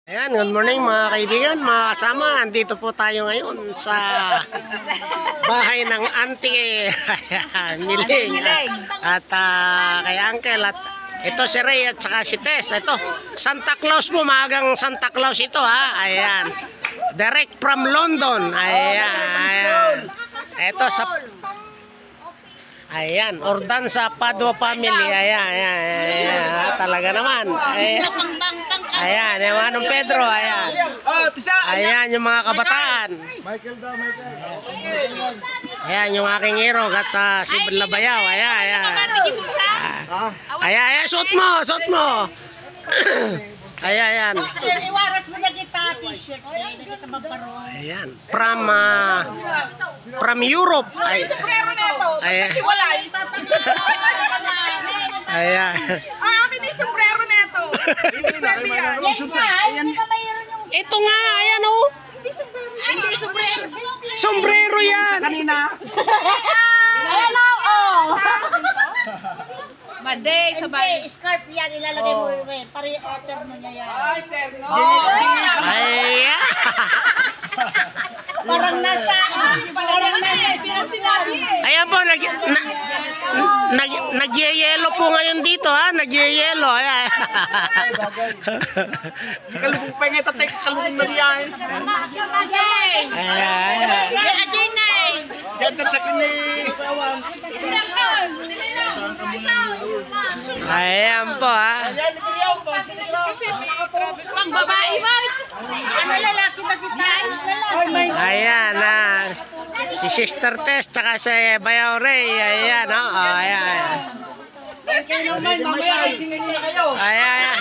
Ayan, good morning mga kaibigan, mga kasama. Andito po tayo ngayon sa bahay ng auntie. Ayan, Miling. At kay Uncle. At ito si Ray at saka si Tess. Ito, Santa Claus po, maagang Santa Claus ito ha. Ayan, direct from London. Ayan. Ito sa... Ayan, Ordanza Padua family. Ayan, talaga naman. Ayan, yung Manong Pedro. Ayan. Ayan, yung mga kabataan. Ayan, yung aking hero at si Labayaw. Ayan. Ayan, suot mo. Ayan. Iwaras mo na kita t-shirt na kita magparo. Ayan, from Europe. Ayan. Wala yung Ayan. akin yung sombrero na ito. Ito nga, ayan oh. Hindi sombrero. Sombrero yan. Kanina. Ayan o. Maday, sabay. Scarf yan, ilalagay mo yun. Pari terno niya yan. Ay, terno. Ayan. Parang nasa sinabi. Ayan po, nagyeyelo po ngayon dito ha, nagyeyelo. Ayan. Kalubong pa nga tatay, kalubong na riyan. Ayan. Ganda sa kini. Ayan po ha. Pang babae ba? Ano lalaki na kita? Ayan si Sister Tess tsaka si Bayaw Ray. Ayan o. Ayan. Ayan.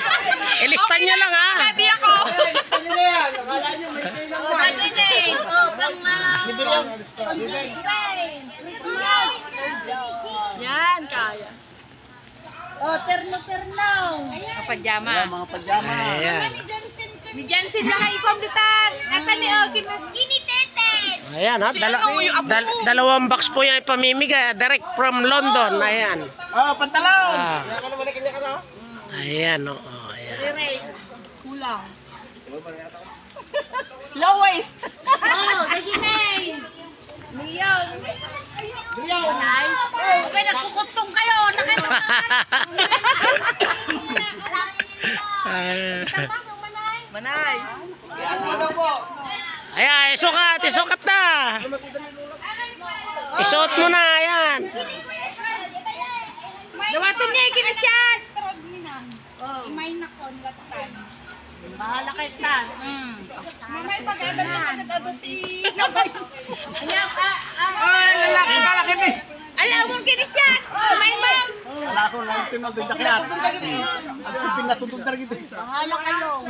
Ilistan nyo lang ha. Hindi ako. Yan, kaya. Oh, terno. Pajama. Mga pajama. Ayan. Ni Jansen lang ay kombitan. Ata ni Okin kiniteten. Ayan ha. Dalawang box po yan ipamimigay. Direct from London. Ayan. Oh, pantalon. Ayan o. Ayan. Kulang. Low waist. Oh, Daginay. Niyon. Nay. Okay, nagkukutong kayo. Manay. Ayan, isukat na. Isuot mo na, ayan. Dawatin niya, kinasyan. Imay na konlatan. Bahala kay Tan. Mamay pag-adan na agad-agad. Ay, lalaki malaki ni. Alam mo kinasyan. Imay ma'am. Wala ko lang tinatay sa kaya. Ang pinatutog talaga ito. Bahala kayo.